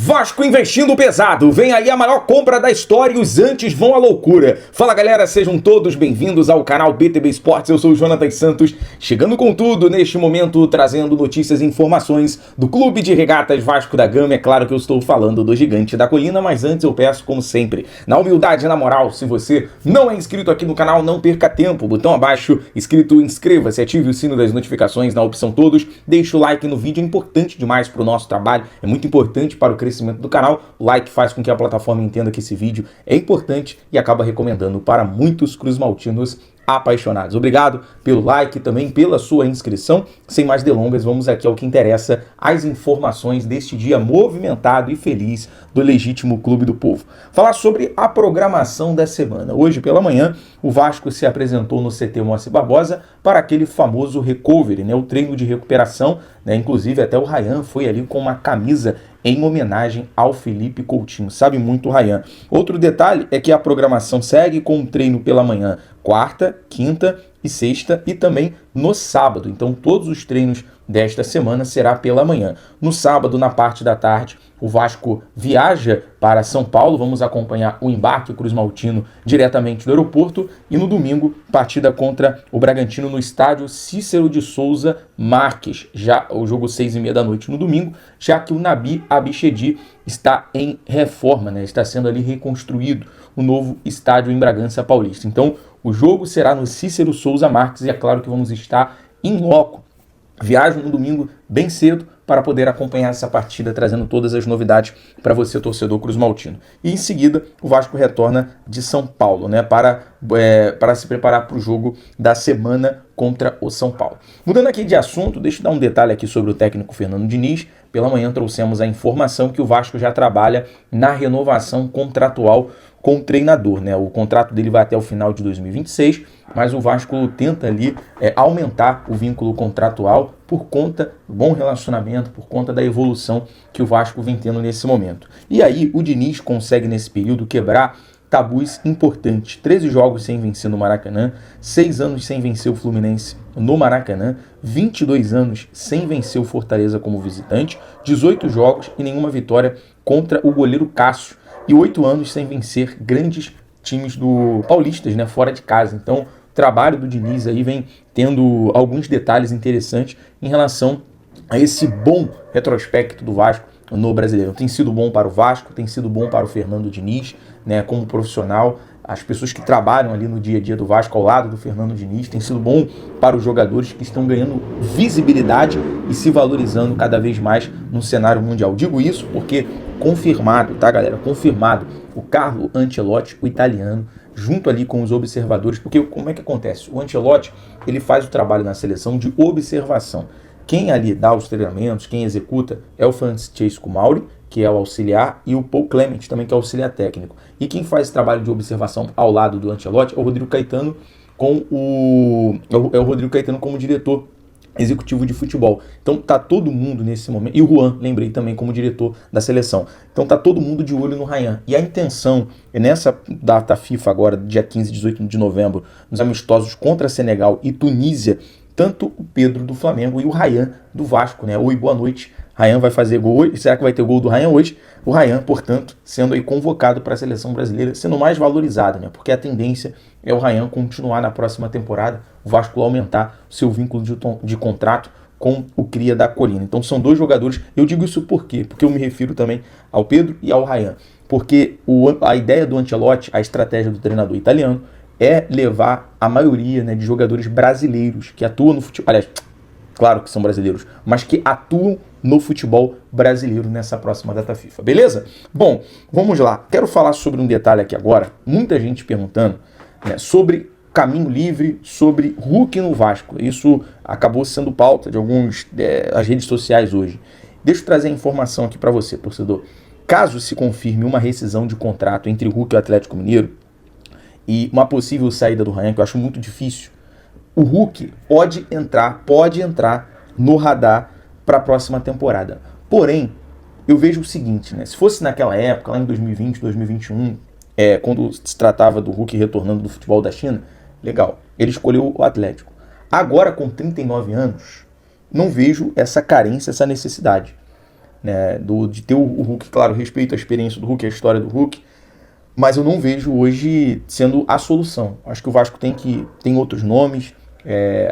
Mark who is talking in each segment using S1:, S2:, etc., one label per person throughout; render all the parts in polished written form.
S1: Vasco investindo pesado, vem aí a maior compra da história e os antes vão à loucura. Fala galera, sejam todos bem-vindos ao canal BTB Esportes, eu sou o Jonathan Santos, chegando com tudo neste momento, trazendo notícias e informações do Clube de Regatas Vasco da Gama. É claro que eu estou falando do Gigante da Colina, mas antes eu peço, como sempre, na humildade e na moral, se você não é inscrito aqui no canal, não perca tempo, botão abaixo, escrito inscreva-se, ative o sino das notificações na opção todos, deixe o like no vídeo, é importante demais para o nosso trabalho, é muito importante para o crescimento do canal. O like faz com que a plataforma entenda que esse vídeo é importante e acaba recomendando para muitos cruzmaltinos apaixonados. Obrigado pelo like e também pela sua inscrição. Sem mais delongas, vamos aqui ao que interessa, as informações deste dia movimentado e feliz do legítimo Clube do Povo. Falar sobre a programação da semana. Hoje pela manhã, o Vasco se apresentou no CT Moacir Barbosa para aquele famoso recovery, o treino de recuperação, inclusive até o Ryan foi ali com uma camisa em homenagem ao Felipe Coutinho, sabe muito o Ryan. Outro detalhe é que a programação segue com um treino pela manhã, quarta, quinta e sexta e também no sábado. Então todos os treinos desta semana será pela manhã. No sábado, na parte da tarde, o Vasco viaja para São Paulo, vamos acompanhar o embarque cruzmaltino diretamente do aeroporto e no domingo, partida contra o Bragantino no estádio Cícero de Souza Marques, já o jogo 6h30 da noite no domingo, já que o Nabi Abichedi está em reforma, está sendo ali reconstruído o novo estádio em Bragança Paulista. Então o jogo será no Cícero Souza Marques e é claro que vamos estar em loco. Viajo no domingo bem cedo para poder acompanhar essa partida, trazendo todas as novidades para você, torcedor cruzmaltino. E em seguida, o Vasco retorna de São Paulo, para se preparar para o jogo da semana contra o São Paulo. Mudando aqui de assunto, deixa eu dar um detalhe aqui sobre o técnico Fernando Diniz. Pela manhã trouxemos a informação que o Vasco já trabalha na renovação contratual com o treinador, O contrato dele vai até o final de 2026, mas o Vasco tenta ali aumentar o vínculo contratual por conta do bom relacionamento, por conta da evolução que o Vasco vem tendo nesse momento. E aí o Diniz consegue nesse período quebrar tabus importantes. 13 jogos sem vencer no Maracanã, 6 anos sem vencer o Fluminense no Maracanã, 22 anos sem vencer o Fortaleza como visitante, 18 jogos e nenhuma vitória contra o goleiro Cássio, e 8 anos sem vencer grandes times do paulistas, fora de casa. Então, o trabalho do Diniz aí vem tendo alguns detalhes interessantes em relação a esse bom retrospecto do Vasco no Brasileiro. Tem sido bom para o Vasco, tem sido bom para o Fernando Diniz, como profissional. As pessoas que trabalham ali no dia a dia do Vasco ao lado do Fernando Diniz, tem sido bom para os jogadores que estão ganhando visibilidade e se valorizando cada vez mais no cenário mundial. Digo isso porque confirmado, tá galera? Confirmado, o Carlo Ancelotti, o italiano, junto ali com os observadores, porque como é que acontece? O Ancelotti, ele faz o trabalho na seleção de observação. Quem ali dá os treinamentos, quem executa é o Francesco Mauri, que é o auxiliar, e o Paul Clement também, que é o auxiliar técnico. E quem faz esse trabalho de observação ao lado do Ancelotti é o Rodrigo Caetano, o Rodrigo Caetano como diretor executivo de futebol. Então tá todo mundo nesse momento, e o Juan, lembrei também como diretor da seleção. Então tá todo mundo de olho no Ryan. E a intenção, nessa data FIFA agora, dia 15 e 18 de novembro, nos amistosos contra Senegal e Tunísia, tanto o Pedro do Flamengo e o Ryan do Vasco, Oi, boa noite. Ryan vai fazer gol hoje. Será que vai ter gol do Ryan hoje? O Ryan, portanto, sendo aí convocado para a seleção brasileira, sendo mais valorizado, Porque a tendência é o Ryan continuar na próxima temporada, o Vasco aumentar o seu vínculo de contrato com o cria da Colina. Então são dois jogadores. Eu digo isso por quê? Porque eu me refiro também ao Pedro e ao Ryan. Porque a ideia do Ancelotti, a estratégia do treinador italiano, é levar a maioria de jogadores brasileiros que atuam no futebol. Aliás, claro que são brasileiros, mas que atuam no futebol brasileiro nessa próxima data FIFA, beleza? Bom, vamos lá. Quero falar sobre um detalhe aqui agora. Muita gente perguntando sobre caminho livre, sobre Hulk no Vasco. Isso acabou sendo pauta de alguns as redes sociais hoje. Deixa eu trazer a informação aqui para você, torcedor. Caso se confirme uma rescisão de contrato entre o Hulk e o Atlético Mineiro e uma possível saída do Ryan, que eu acho muito difícil, o Hulk pode entrar no radar para a próxima temporada. Porém, eu vejo o seguinte, se fosse naquela época, lá em 2020, 2021, quando se tratava do Hulk retornando do futebol da China, legal, ele escolheu o Atlético. Agora, com 39 anos, não vejo essa carência, essa necessidade. né, de ter o Hulk. Claro, respeito a experiência do Hulk, a história do Hulk, mas eu não vejo hoje sendo a solução. Acho que o Vasco tem outros nomes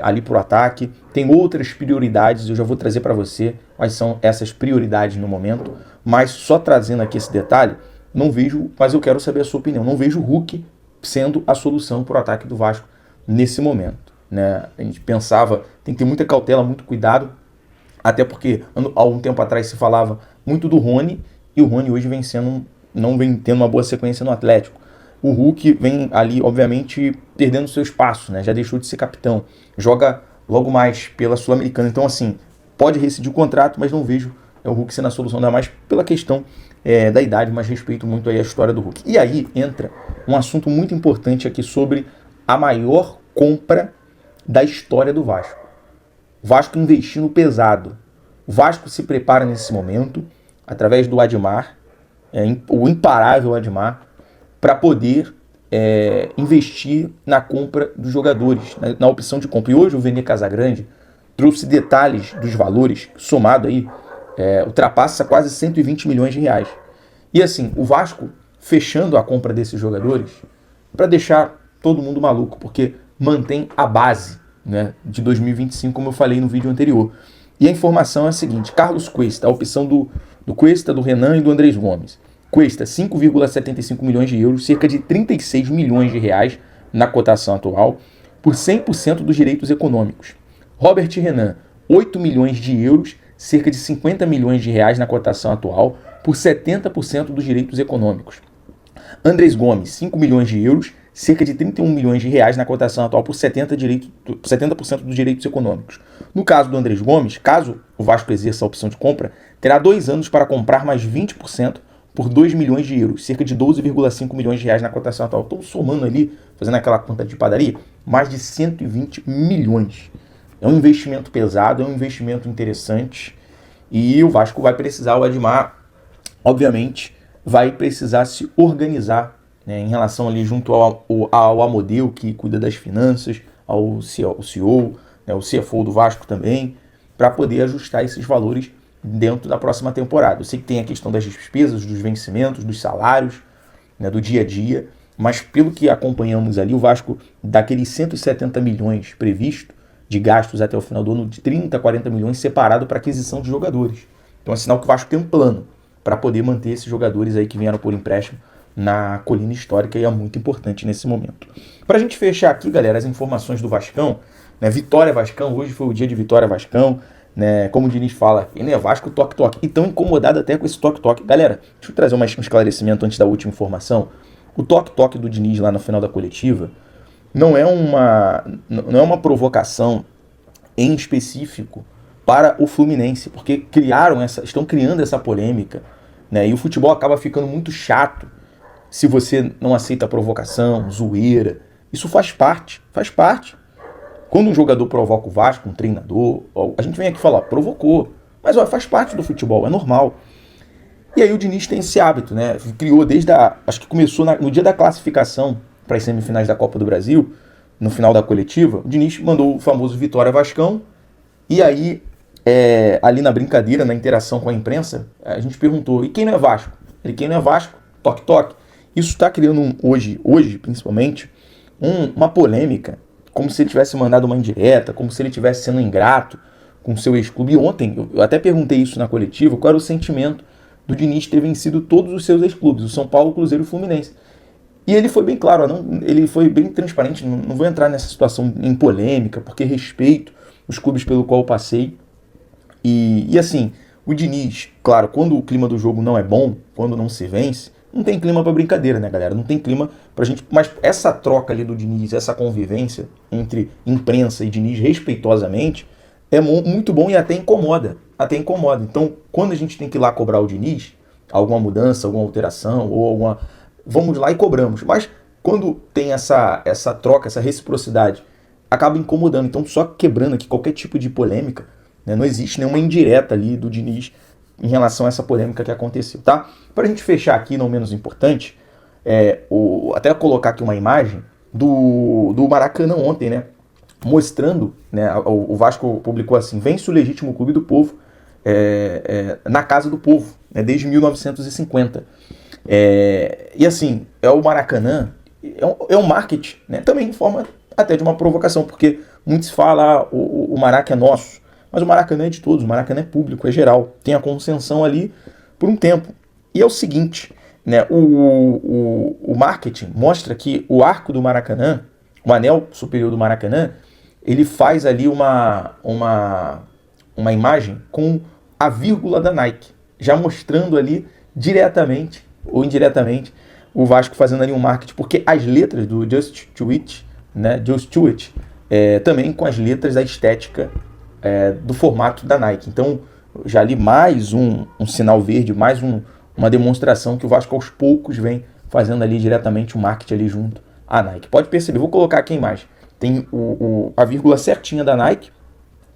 S1: ali pro ataque, tem outras prioridades, eu já vou trazer para você quais são essas prioridades no momento, mas só trazendo aqui esse detalhe, não vejo, mas eu quero saber a sua opinião, não vejo o Hulk sendo a solução pro ataque do Vasco nesse momento, né? A gente pensava, tem que ter muita cautela, muito cuidado, até porque há um tempo atrás se falava muito do Rony, e o Rony hoje não vem tendo uma boa sequência no Atlético. O Hulk vem ali, obviamente, perdendo seu espaço, né? Já deixou de ser capitão. Joga logo mais pela Sul-Americana. Então, assim, pode rescindir o contrato, mas não vejo o Hulk sendo a solução, ainda mais pela questão da idade, mas respeito muito aí a história do Hulk. E aí entra um assunto muito importante aqui sobre a maior compra da história do Vasco. O Vasco investindo pesado. O Vasco se prepara nesse momento, através do Admar, o imparável Admar, para poder investir na compra dos jogadores, na opção de compra. E hoje o Vene Casagrande trouxe detalhes dos valores, somado aí, ultrapassa quase 120 milhões de reais. E assim, o Vasco fechando a compra desses jogadores para deixar todo mundo maluco, porque mantém a base, né, de 2025, como eu falei no vídeo anterior. E a informação é a seguinte: Carlos Cuesta, a opção do Cuesta, do Renan e do Andrés Gomes. Cuesta 5,75 milhões de euros, cerca de 36 milhões de reais na cotação atual, por 100% dos direitos econômicos. Robert Renan, 8 milhões de euros, cerca de 50 milhões de reais na cotação atual, por 70% dos direitos econômicos. Andrés Gomes, 5 milhões de euros, cerca de 31 milhões de reais na cotação atual, por 70% dos direitos econômicos. No caso do Andrés Gomes, caso o Vasco exerça a opção de compra, terá 2 anos para comprar mais 20%, por 2 milhões de euros, cerca de 12,5 milhões de reais na cotação atual. Estou somando ali, fazendo aquela conta de padaria, mais de 120 milhões. É um investimento pesado, é um investimento interessante, e o Vasco vai precisar, o Admar, obviamente, vai precisar se organizar, né, em relação ali junto ao Amodeu, que cuida das finanças, ao CEO, né, o CFO do Vasco também, para poder ajustar esses valores dentro da próxima temporada. Eu sei que tem a questão das despesas, dos vencimentos, dos salários, né, do dia a dia, mas pelo que acompanhamos ali, o Vasco, daqueles 170 milhões previsto de gastos até o final do ano, de 30, 40 milhões separado para aquisição de jogadores. Então é sinal que o Vasco tem um plano para poder manter esses jogadores aí que vieram por empréstimo na colina histórica, e é muito importante nesse momento. Para a gente fechar aqui, galera, as informações do Vascão, né, Vitória Vascão, hoje foi o dia de Vitória Vascão, né, como o Diniz fala, ele é Vasco toque-toque, e tão incomodado até com esse toque-toque. Galera, deixa eu trazer um esclarecimento antes da última informação. O toque-toque do Diniz lá no final da coletiva não é uma provocação em específico para o Fluminense, porque estão criando essa polêmica, né, e o futebol acaba ficando muito chato se você não aceita a provocação, zoeira. Isso faz parte. Quando um jogador provoca o Vasco, um treinador, a gente vem aqui falar, provocou. Mas faz parte do futebol, é normal. E aí o Diniz tem esse hábito, né? Criou acho que começou no dia da classificação para as semifinais da Copa do Brasil, no final da coletiva, o Diniz mandou o famoso Vitória Vascão, e aí, ali na brincadeira, na interação com a imprensa, a gente perguntou, e quem não é Vasco? Quem não é Vasco? Toque-toque. Isso está criando hoje principalmente, uma polêmica, como se ele tivesse mandado uma indireta, como se ele estivesse sendo ingrato com o seu ex-clube. E ontem, eu até perguntei isso na coletiva, qual era o sentimento do Diniz ter vencido todos os seus ex-clubes, o São Paulo, o Cruzeiro e o Fluminense. E ele foi bem claro, ele foi bem transparente, não vou entrar nessa situação em polêmica, porque respeito os clubes pelo qual eu passei. E assim, o Diniz, claro, quando o clima do jogo não é bom, quando não se vence, não tem clima pra brincadeira, né, galera? Não tem clima pra gente... Mas essa troca ali do Diniz, essa convivência entre imprensa e Diniz, respeitosamente, é muito bom e até incomoda. Então, quando a gente tem que ir lá cobrar o Diniz, alguma mudança, alguma alteração, ou alguma... Vamos lá e cobramos. Mas quando tem essa troca, essa reciprocidade, acaba incomodando. Então, só quebrando aqui qualquer tipo de polêmica, né? Não existe nenhuma indireta ali do Diniz em relação a essa polêmica que aconteceu, tá? Para a gente fechar aqui, não menos importante, até colocar aqui uma imagem do Maracanã ontem, né? Mostrando, né? O Vasco publicou assim: vence o legítimo clube do povo na casa do povo, né, desde 1950. E assim, o Maracanã é um marketing, né, também em forma até de uma provocação, porque muitos falam, o Maraca é nosso, mas o Maracanã é de todos, o Maracanã é público, é geral, tem a concessão ali por um tempo. E é o seguinte, né, o marketing mostra que o arco do Maracanã, o anel superior do Maracanã, ele faz ali uma imagem com a vírgula da Nike, já mostrando ali diretamente ou indiretamente o Vasco fazendo ali um marketing, porque as letras do Just Do It, né, Just Do It, também com as letras da estética do formato da Nike. Então, já ali mais um sinal verde, mais uma demonstração que o Vasco aos poucos vem fazendo ali diretamente o marketing ali junto à Nike. Pode perceber, vou colocar aqui a imagem. Tem a vírgula certinha da Nike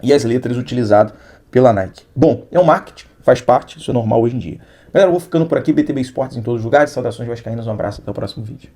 S1: e as letras utilizadas pela Nike. Bom, é um marketing, faz parte, isso é normal hoje em dia. Galera, eu vou ficando por aqui, BTB Esportes em todos os lugares. Saudações vascaínas, um abraço, até o próximo vídeo.